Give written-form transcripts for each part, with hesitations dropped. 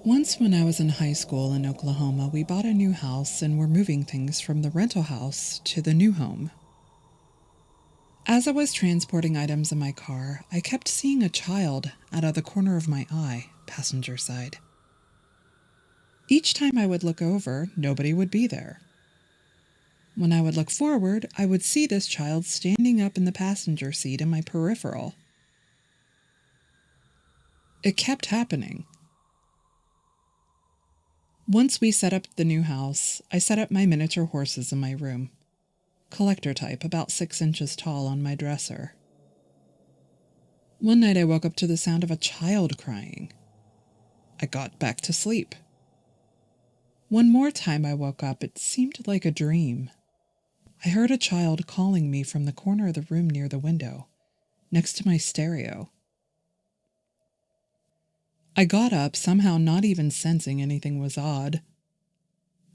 Once when I was in high school in Oklahoma, we bought a new house and were moving things from the rental house to the new home. As I was transporting items in my car, I kept seeing a child out of the corner of my eye, passenger side. Each time I would look over, nobody would be there. When I would look forward, I would see this child standing up in the passenger seat in my peripheral. It kept happening. Once we set up the new house, I set up my miniature horses in my room. Collector type, about 6 inches tall, on my dresser. One night I woke up to the sound of a child crying. I got back to sleep. One more time I woke up, it seemed like a dream. I heard a child calling me from the corner of the room near the window, next to my stereo. I got up, somehow not even sensing anything was odd.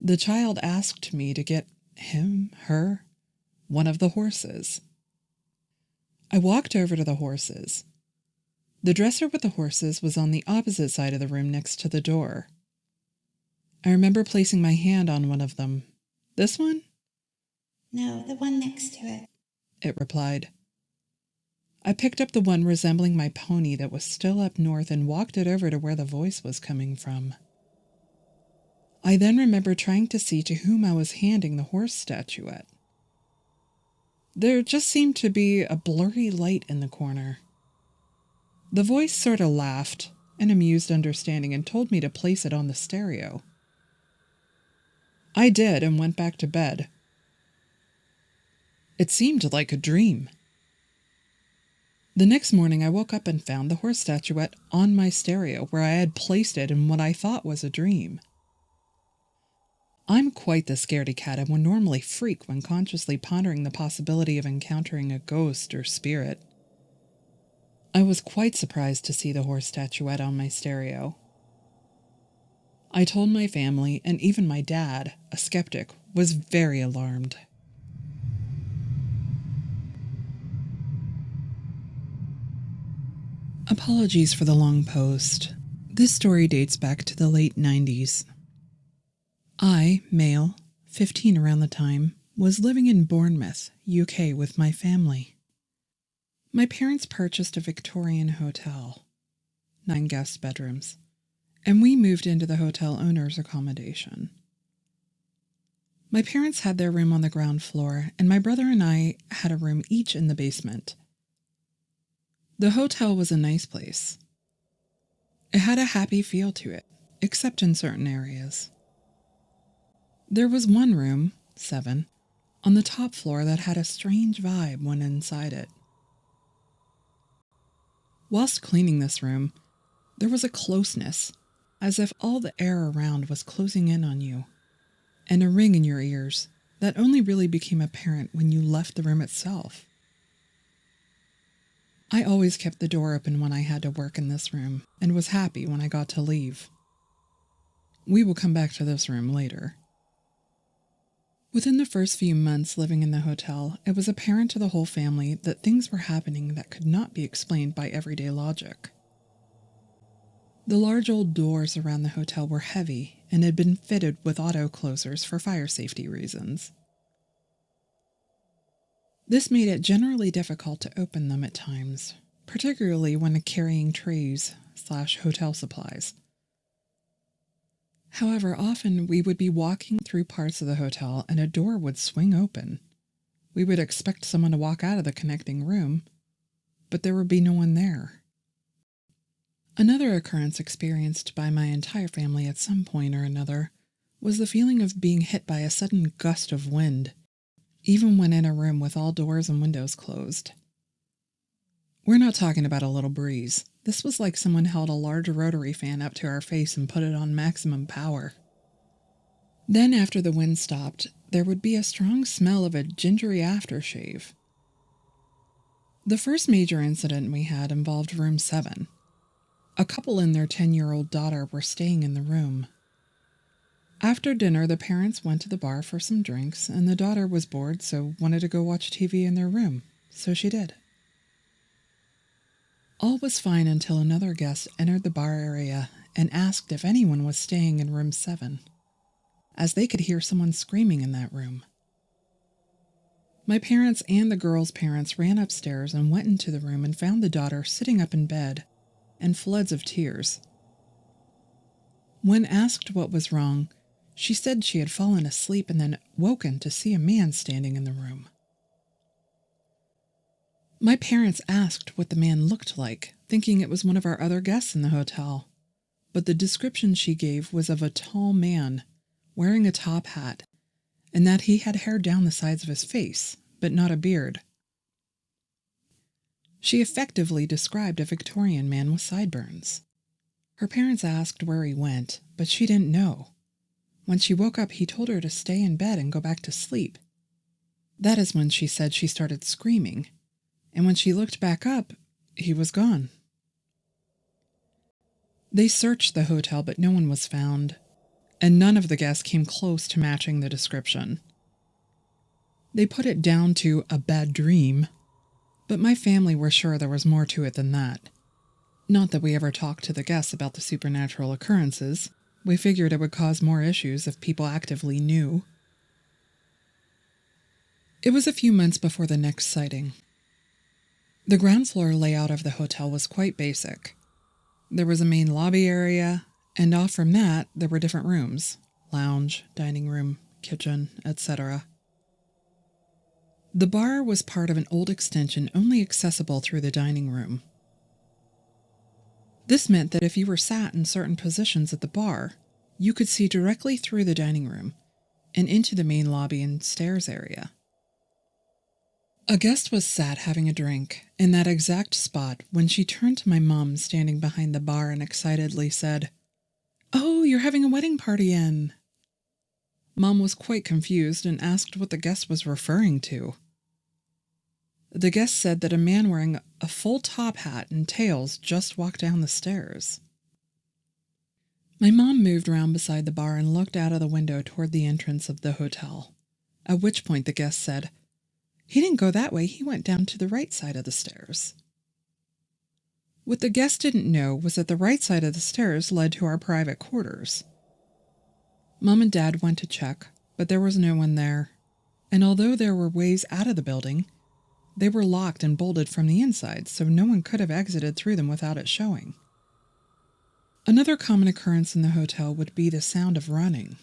The child asked me to get her, one of the horses. I walked over to the horses. The dresser with the horses was on the opposite side of the room next to the door. I remember placing my hand on one of them. This one? No, the one next to it, It replied. I picked up the one resembling my pony that was still up north and walked it over to where the voice was coming from. I then remember trying to see to whom I was handing the horse statuette. There just seemed to be a blurry light in the corner. The voice sort of laughed, an amused understanding, and told me to place it on the stereo. I did and went back to bed. It seemed like a dream. The next morning I woke up and found the horse statuette on my stereo where I had placed it in what I thought was a dream. I'm quite the scaredy cat and would normally freak when consciously pondering the possibility of encountering a ghost or spirit. I was quite surprised to see the horse statuette on my stereo. I told my family, and even my dad, a skeptic, was very alarmed. Apologies for the long post. This story dates back to the late 90s. I, male, 15 around the time, was living in Bournemouth, UK with my family. My parents purchased a Victorian hotel, 9 guest bedrooms, and we moved into the hotel owner's accommodation. My parents had their room on the ground floor, and my brother and I had a room each in the basement. The hotel was a nice place. It had a happy feel to it, except in certain areas. There was one room, 7, on the top floor that had a strange vibe when inside it. Whilst cleaning this room, there was a closeness, as if all the air around was closing in on you, and a ring in your ears that only really became apparent when you left the room itself. I always kept the door open when I had to work in this room, and was happy when I got to leave. We will come back to this room later. Within the first few months living in the hotel, it was apparent to the whole family that things were happening that could not be explained by everyday logic. The large old doors around the hotel were heavy and had been fitted with auto closers for fire safety reasons. This made it generally difficult to open them at times, particularly when carrying trays/hotel supplies. However, often we would be walking through parts of the hotel and a door would swing open. We would expect someone to walk out of the connecting room, but there would be no one there. Another occurrence experienced by my entire family at some point or another was the feeling of being hit by a sudden gust of wind, even when in a room with all doors and windows closed. We're not talking about a little breeze. This was like someone held a large rotary fan up to our face and put it on maximum power. Then after the wind stopped, there would be a strong smell of a gingery aftershave. The first major incident we had involved room 7. A couple and their 10-year-old daughter were staying in the room. After dinner, the parents went to the bar for some drinks, and the daughter was bored, so wanted to go watch TV in their room, so she did. All was fine until another guest entered the bar area and asked if anyone was staying in room 7, as they could hear someone screaming in that room. My parents and the girl's parents ran upstairs and went into the room and found the daughter sitting up in bed and floods of tears. When asked what was wrong, she said she had fallen asleep and then woken to see a man standing in the room. My parents asked what the man looked like, thinking it was one of our other guests in the hotel, but the description she gave was of a tall man wearing a top hat, and that he had hair down the sides of his face, but not a beard. She effectively described a Victorian man with sideburns. Her parents asked where he went, but she didn't know. When she woke up, he told her to stay in bed and go back to sleep. That is when she said she started screaming, and when she looked back up, he was gone. They searched the hotel, but no one was found, and none of the guests came close to matching the description. They put it down to a bad dream, but my family were sure there was more to it than that. Not that we ever talked to the guests about the supernatural occurrences. We figured it would cause more issues if people actively knew. It was a few months before the next sighting. The ground floor layout of the hotel was quite basic. There was a main lobby area, and off from that there were different rooms: lounge, dining room, kitchen, etc. The bar was part of an old extension only accessible through the dining room. This meant that if you were sat in certain positions at the bar, you could see directly through the dining room and into the main lobby and stairs area. A guest was sat having a drink in that exact spot when she turned to my mom standing behind the bar and excitedly said, "Oh, you're having a wedding party in." Mom was quite confused and asked what the guest was referring to. The guest said that a man wearing a full top hat and tails just walked down the stairs. My mom moved around beside the bar and looked out of the window toward the entrance of the hotel, at which point the guest said, "He didn't go that way, he went down to the right side of the stairs." What the guest didn't know was that the right side of the stairs led to our private quarters. Mom and Dad went to check, but there was no one there, and although there were ways out of the building, they were locked and bolted from the inside, so no one could have exited through them without it showing. Another common occurrence in the hotel would be the sound of running.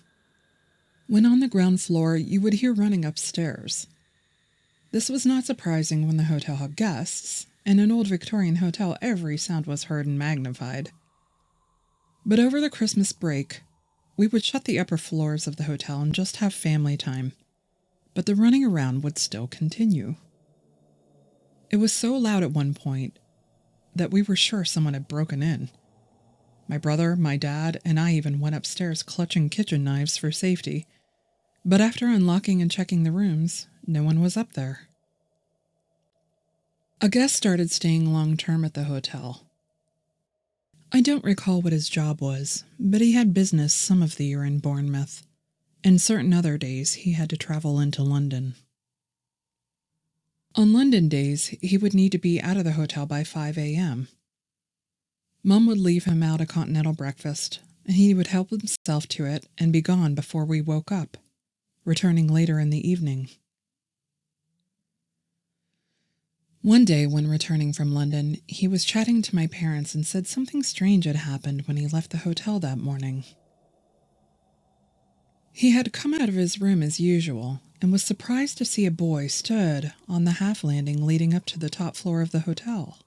When on the ground floor, you would hear running upstairs. This was not surprising when the hotel had guests. In an old Victorian hotel, every sound was heard and magnified. But over the Christmas break, we would shut the upper floors of the hotel and just have family time, but the running around would still continue. It was so loud at one point that we were sure someone had broken in. My brother, my dad, and I even went upstairs clutching kitchen knives for safety, but after unlocking and checking the rooms, no one was up there. A guest started staying long-term at the hotel. I don't recall what his job was, but he had business some of the year in Bournemouth, and certain other days he had to travel into London. On London days, he would need to be out of the hotel by 5 a.m. Mum would leave him out a continental breakfast, and he would help himself to it and be gone before we woke up, returning later in the evening. One day, when returning from London, he was chatting to my parents and said something strange had happened when he left the hotel that morning. He had come out of his room as usual and was surprised to see a boy stood on the half landing leading up to the top floor of the hotel.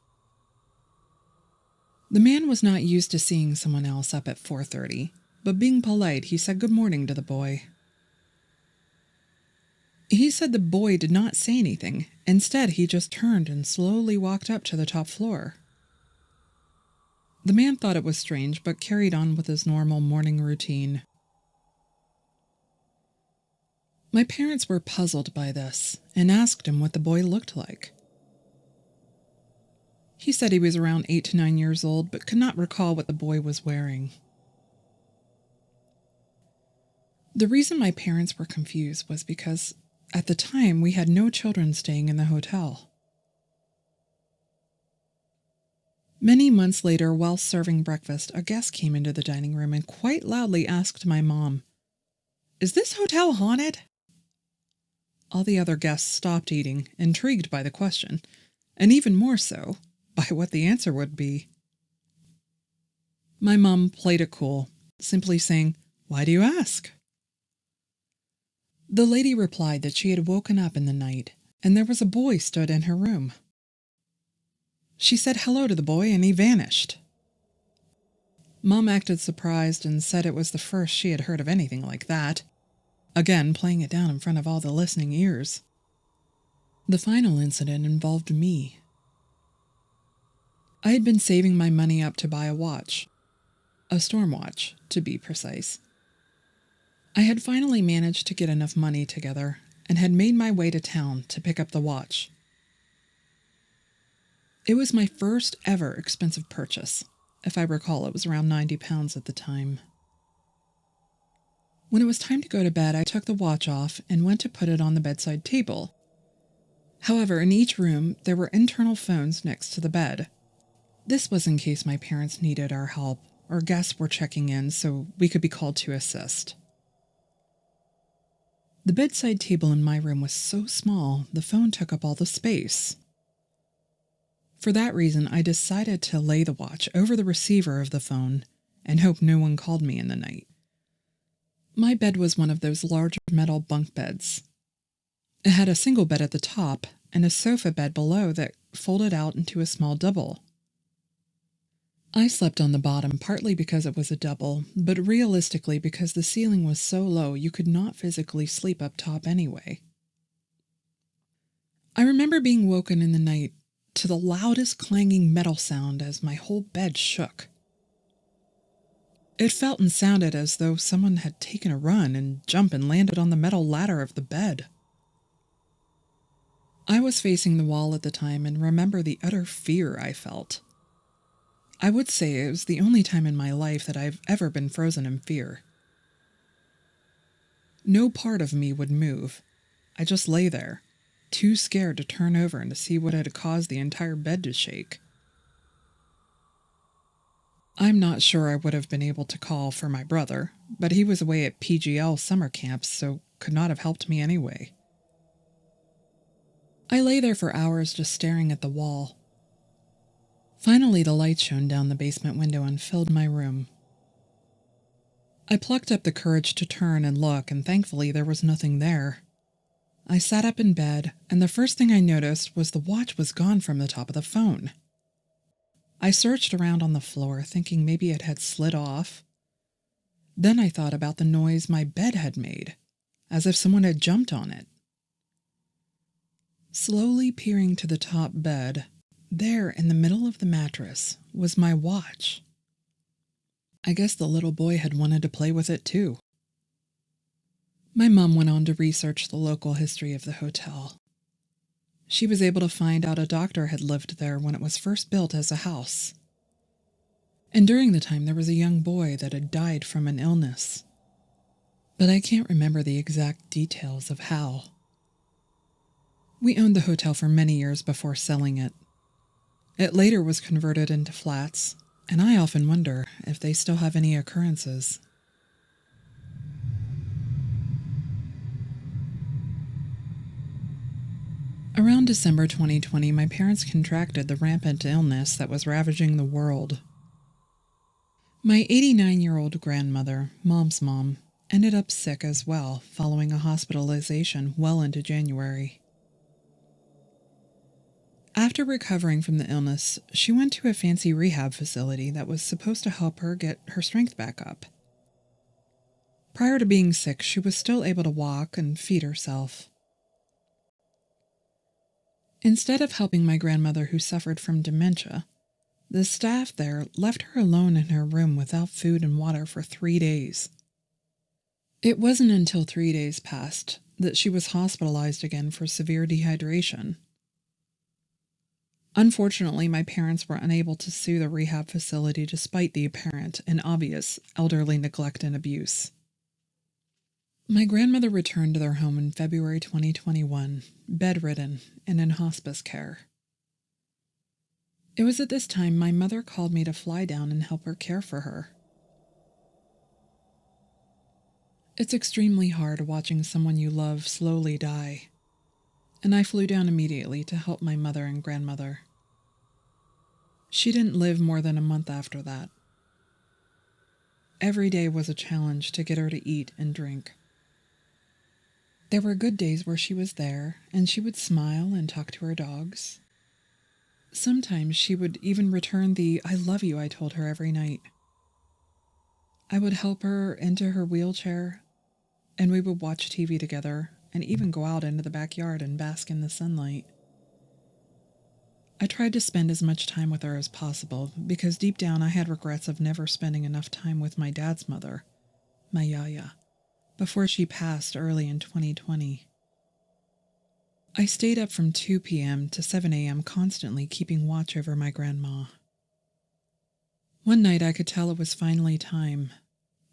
The man was not used to seeing someone else up at 4:30, but being polite, he said good morning to the boy. He said the boy did not say anything. Instead, he just turned and slowly walked up to the top floor. The man thought it was strange, but carried on with his normal morning routine. My parents were puzzled by this and asked him what the boy looked like. He said he was around 8 to 9 years old, but could not recall what the boy was wearing. The reason my parents were confused was because at the time we had no children staying in the hotel. Many months later, while serving breakfast, a guest came into the dining room and quite loudly asked my mom, "Is this hotel haunted?" All the other guests stopped eating, intrigued by the question, and even more so by what the answer would be. My mom played it cool, simply saying, "Why do you ask?" The lady replied that she had woken up in the night, and there was a boy stood in her room. She said hello to the boy, and he vanished. Mom acted surprised and said it was the first she had heard of anything like that, again playing it down in front of all the listening ears. The final incident involved me. I had been saving my money up to buy a watch, a storm watch, to be precise. I had finally managed to get enough money together and had made my way to town to pick up the watch. It was my first ever expensive purchase. If I recall, it was around 90 pounds at the time. When it was time to go to bed, I took the watch off and went to put it on the bedside table. However, in each room, there were internal phones next to the bed. This was in case my parents needed our help or guests were checking in so we could be called to assist. The bedside table in my room was so small, the phone took up all the space. For that reason, I decided to lay the watch over the receiver of the phone and hope no one called me in the night. My bed was one of those large metal bunk beds. It had a single bed at the top and a sofa bed below that folded out into a small double. I slept on the bottom partly because it was a double, but realistically because the ceiling was so low you could not physically sleep up top anyway. I remember being woken in the night to the loudest clanging metal sound as my whole bed shook. It felt and sounded as though someone had taken a run and jumped and landed on the metal ladder of the bed. I was facing the wall at the time and remember the utter fear I felt. I would say it was the only time in my life that I've ever been frozen in fear. No part of me would move. I just lay there, too scared to turn over and to see what had caused the entire bed to shake. I'm not sure I would have been able to call for my brother, but he was away at PGL summer camps, so could not have helped me anyway. I lay there for hours just staring at the wall. Finally, the light shone down the basement window and filled my room. I plucked up the courage to turn and look, and thankfully there was nothing there. I sat up in bed, and the first thing I noticed was the watch was gone from the top of the phone. I searched around on the floor, thinking maybe it had slid off. Then I thought about the noise my bed had made, as if someone had jumped on it. Slowly peering to the top bed, there in the middle of the mattress was my watch. I guess the little boy had wanted to play with it too. My mom went on to research the local history of the hotel. She was able to find out a doctor had lived there when it was first built as a house. And during the time there was a young boy that had died from an illness. But I can't remember the exact details of how. We owned the hotel for many years before selling it. It later was converted into flats, and I often wonder if they still have any occurrences. Around December 2020, my parents contracted the rampant illness that was ravaging the world. My 89-year-old grandmother, Mom's mom, ended up sick as well, following a hospitalization well into January. After recovering from the illness, she went to a fancy rehab facility that was supposed to help her get her strength back up. Prior to being sick, she was still able to walk and feed herself. Instead of helping my grandmother who suffered from dementia, the staff there left her alone in her room without food and water for 3 days. It wasn't until 3 days passed that she was hospitalized again for severe dehydration. Unfortunately, my parents were unable to sue the rehab facility despite the apparent and obvious elderly neglect and abuse. My grandmother returned to their home in February 2021, bedridden and in hospice care. It was at this time my mother called me to fly down and help her care for her. It's extremely hard watching someone you love slowly die, and I flew down immediately to help my mother and grandmother. She didn't live more than a month after that. Every day was a challenge to get her to eat and drink. There were good days where she was there, and she would smile and talk to her dogs. Sometimes she would even return the "I love you" I told her every night. I would help her into her wheelchair, and we would watch TV together and even go out into the backyard and bask in the sunlight. I tried to spend as much time with her as possible because deep down I had regrets of never spending enough time with my dad's mother, my Yaya, before she passed early in 2020. I stayed up from 2 p.m. to 7 a.m. constantly keeping watch over my grandma. One night I could tell it was finally time,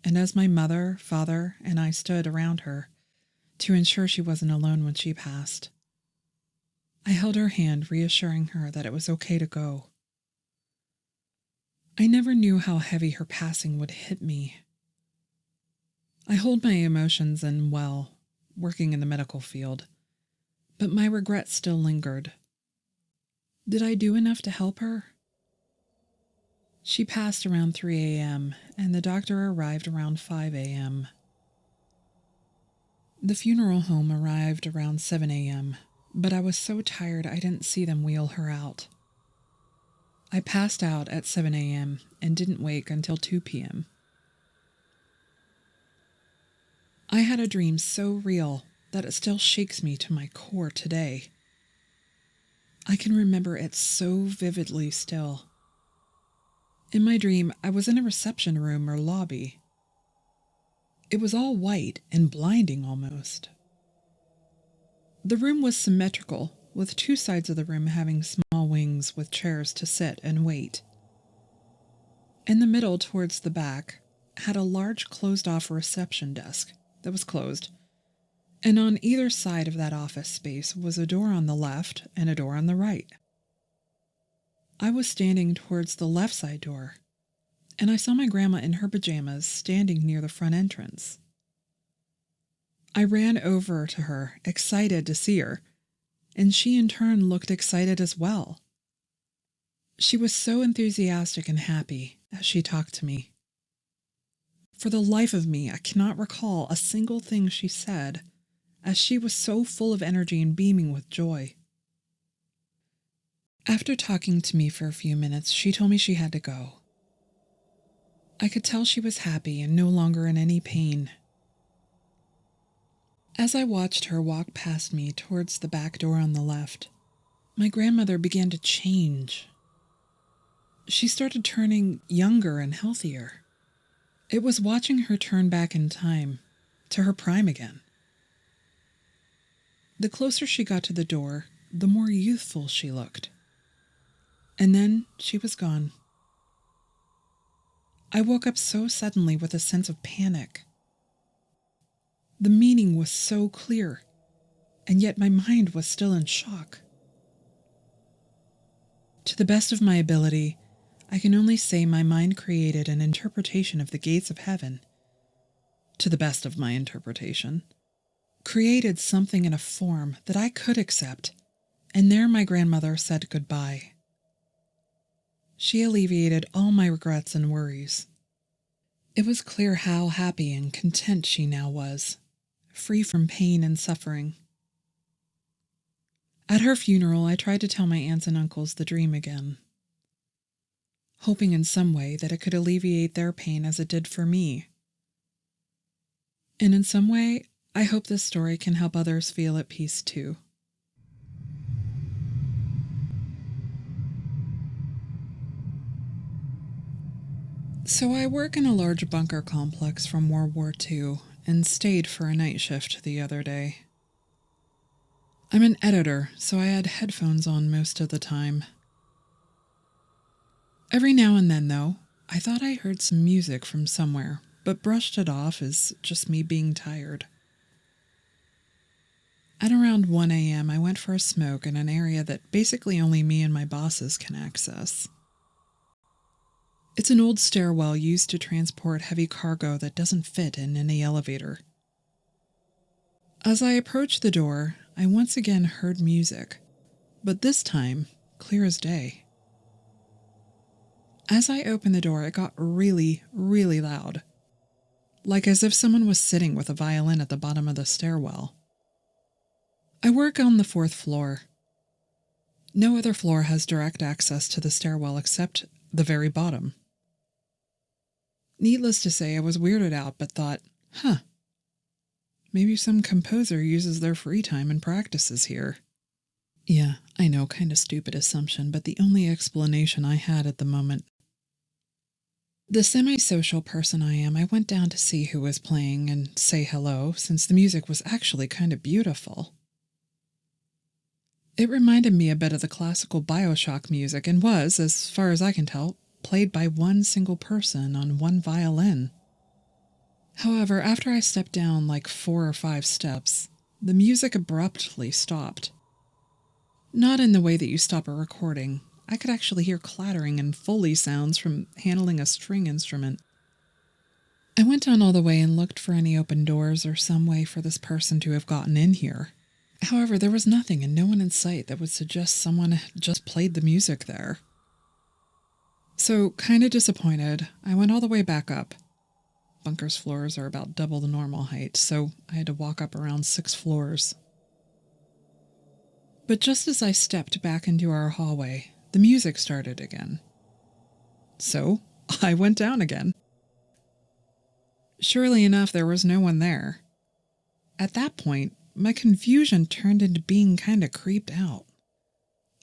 and as my mother, father, and I stood around her to ensure she wasn't alone when she passed, I held her hand, reassuring her that it was okay to go. I never knew how heavy her passing would hit me. I hold my emotions in well, working in the medical field, but my regret still lingered. Did I do enough to help her? She passed around 3 a.m., and the doctor arrived around 5 a.m. The funeral home arrived around 7 a.m., but I was so tired I didn't see them wheel her out. I passed out at 7 a.m. and didn't wake until 2 p.m. I had a dream so real that it still shakes me to my core today. I can remember it so vividly still. In my dream, I was in a reception room or lobby. It was all white and blinding almost. The room was symmetrical, with two sides of the room having small wings with chairs to sit and wait. In the middle, towards the back, had a large closed-off reception desk that was closed, and on either side of that office space was a door on the left and a door on the right. I was standing towards the left side door, and I saw my grandma in her pajamas standing near the front entrance. I ran over to her, excited to see her, and she in turn looked excited as well. She was so enthusiastic and happy as she talked to me. For the life of me, I cannot recall a single thing she said, as she was so full of energy and beaming with joy. After talking to me for a few minutes, she told me she had to go. I could tell she was happy and no longer in any pain. As I watched her walk past me towards the back door on the left, my grandmother began to change. She started turning younger and healthier. It was watching her turn back in time, to her prime again. The closer she got to the door, the more youthful she looked. And then she was gone. I woke up so suddenly with a sense of panic. The meaning was so clear, and yet my mind was still in shock. To the best of my ability, I can only say my mind created an interpretation of the gates of heaven. To the best of my interpretation, created something in a form that I could accept, and there my grandmother said goodbye. She alleviated all my regrets and worries. It was clear how happy and content she now was, free from pain and suffering. At her funeral, I tried to tell my aunts and uncles the dream again, hoping in some way that it could alleviate their pain as it did for me. And in some way, I hope this story can help others feel at peace too. So I work in a large bunker complex from World War II and stayed for a night shift the other day. I'm an editor, so I had headphones on most of the time. Every now and then, though, I thought I heard some music from somewhere, but brushed it off as just me being tired. At around 1 a.m., I went for a smoke in an area that basically only me and my bosses can access. It's an old stairwell used to transport heavy cargo that doesn't fit in any elevator. As I approached the door, I once again heard music, but this time, clear as day. As I opened the door, it got really, really loud, like as if someone was sitting with a violin at the bottom of the stairwell. I work on the 4th floor. No other floor has direct access to the stairwell except the very bottom. Needless to say, I was weirded out, but thought, maybe some composer uses their free time and practices here. Yeah, I know, kind of stupid assumption, but the only explanation I had at the moment. The semi-social person I am, I went down to see who was playing and say hello, since the music was actually kind of beautiful. It reminded me a bit of the classical BioShock music and was, as far as I can tell, played by one single person on one violin. However, after I stepped down like 4 or 5 steps, the music abruptly stopped. Not in the way that you stop a recording. I could actually hear clattering and Foley sounds from handling a string instrument. I went down all the way and looked for any open doors or some way for this person to have gotten in here. However, there was nothing and no one in sight that would suggest someone had just played the music there. So, kind of disappointed, I went all the way back up. Bunker's floors are about double the normal height, so I had to walk up around 6 floors. But just as I stepped back into our hallway, the music started again. So, I went down again. Surely enough, there was no one there. At that point, my confusion turned into being kind of creeped out.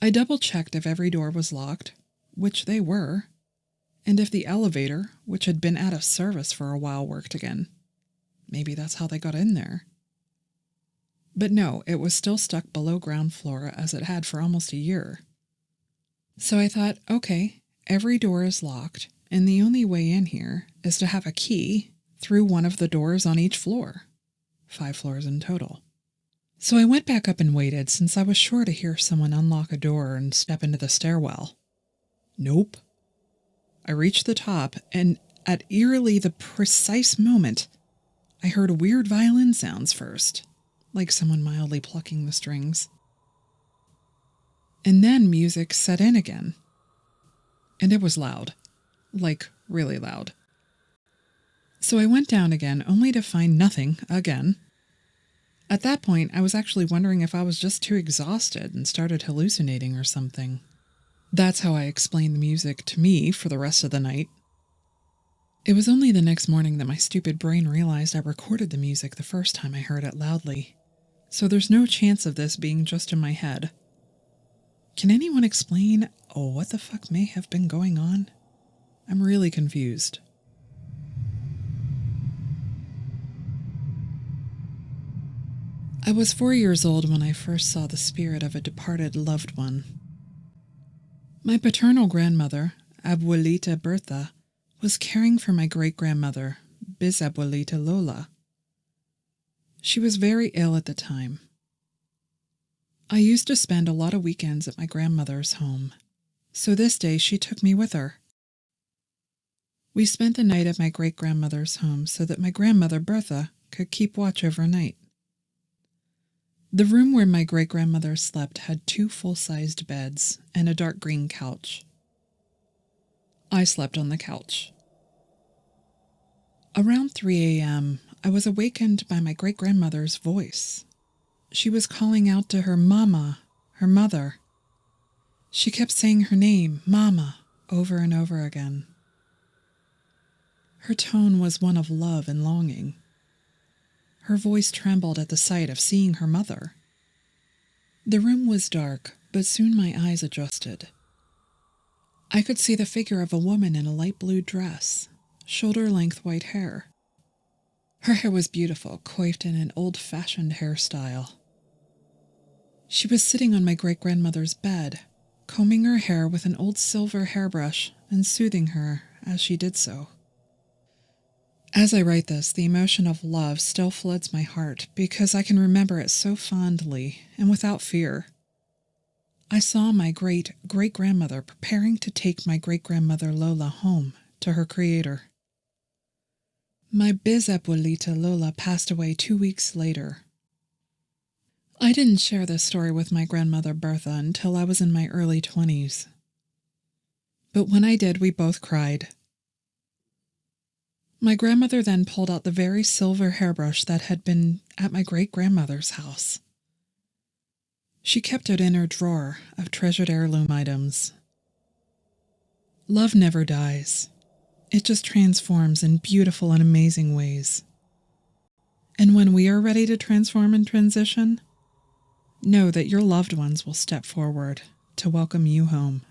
I double-checked if every door was locked, which they were, and if the elevator, which had been out of service for a while, worked again. Maybe that's how they got in there. But no, it was still stuck below ground floor as it had for almost a year. So I thought, okay, every door is locked, and the only way in here is to have a key through one of the doors on each floor. 5 floors in total. So I went back up and waited, since I was sure to hear someone unlock a door and step into the stairwell. Nope. I reached the top, and at eerily the precise moment, I heard weird violin sounds first, like someone mildly plucking the strings. And then music set in again. And it was loud. Like, really loud. So I went down again, only to find nothing again. At that point, I was actually wondering if I was just too exhausted and started hallucinating or something. That's how I explained the music to me for the rest of the night. It was only the next morning that my stupid brain realized I recorded the music the first time I heard it loudly. So there's no chance of this being just in my head. Can anyone explain what the fuck may have been going on? I'm really confused. I was 4 years old when I first saw the spirit of a departed loved one. My paternal grandmother, Abuelita Bertha, was caring for my great-grandmother, Bisabuelita Lola. She was very ill at the time. I used to spend a lot of weekends at my grandmother's home, so this day she took me with her. We spent the night at my great-grandmother's home so that my grandmother Bertha could keep watch overnight. The room where my great-grandmother slept had 2 full-sized beds and a dark green couch. I slept on the couch. Around 3 a.m., I was awakened by my great-grandmother's voice. She was calling out to her mama, her mother. She kept saying her name, Mama, over and over again. Her tone was one of love and longing. Her voice trembled at the sight of seeing her mother. The room was dark, but soon my eyes adjusted. I could see the figure of a woman in a light blue dress, shoulder-length white hair. Her hair was beautiful, coiffed in an old-fashioned hairstyle. She was sitting on my great-grandmother's bed, combing her hair with an old silver hairbrush and soothing her as she did so. As I write this, the emotion of love still floods my heart because I can remember it so fondly and without fear. I saw my great-great-grandmother preparing to take my great-grandmother Lola home to her creator. My bisabuelita Lola passed away 2 weeks later. I didn't share this story with my grandmother Bertha until I was in my early 20s. But when I did, we both cried. My grandmother then pulled out the very silver hairbrush that had been at my great-grandmother's house. She kept it in her drawer of treasured heirloom items. Love never dies. It just transforms in beautiful and amazing ways. And when we are ready to transform and transition, know that your loved ones will step forward to welcome you home.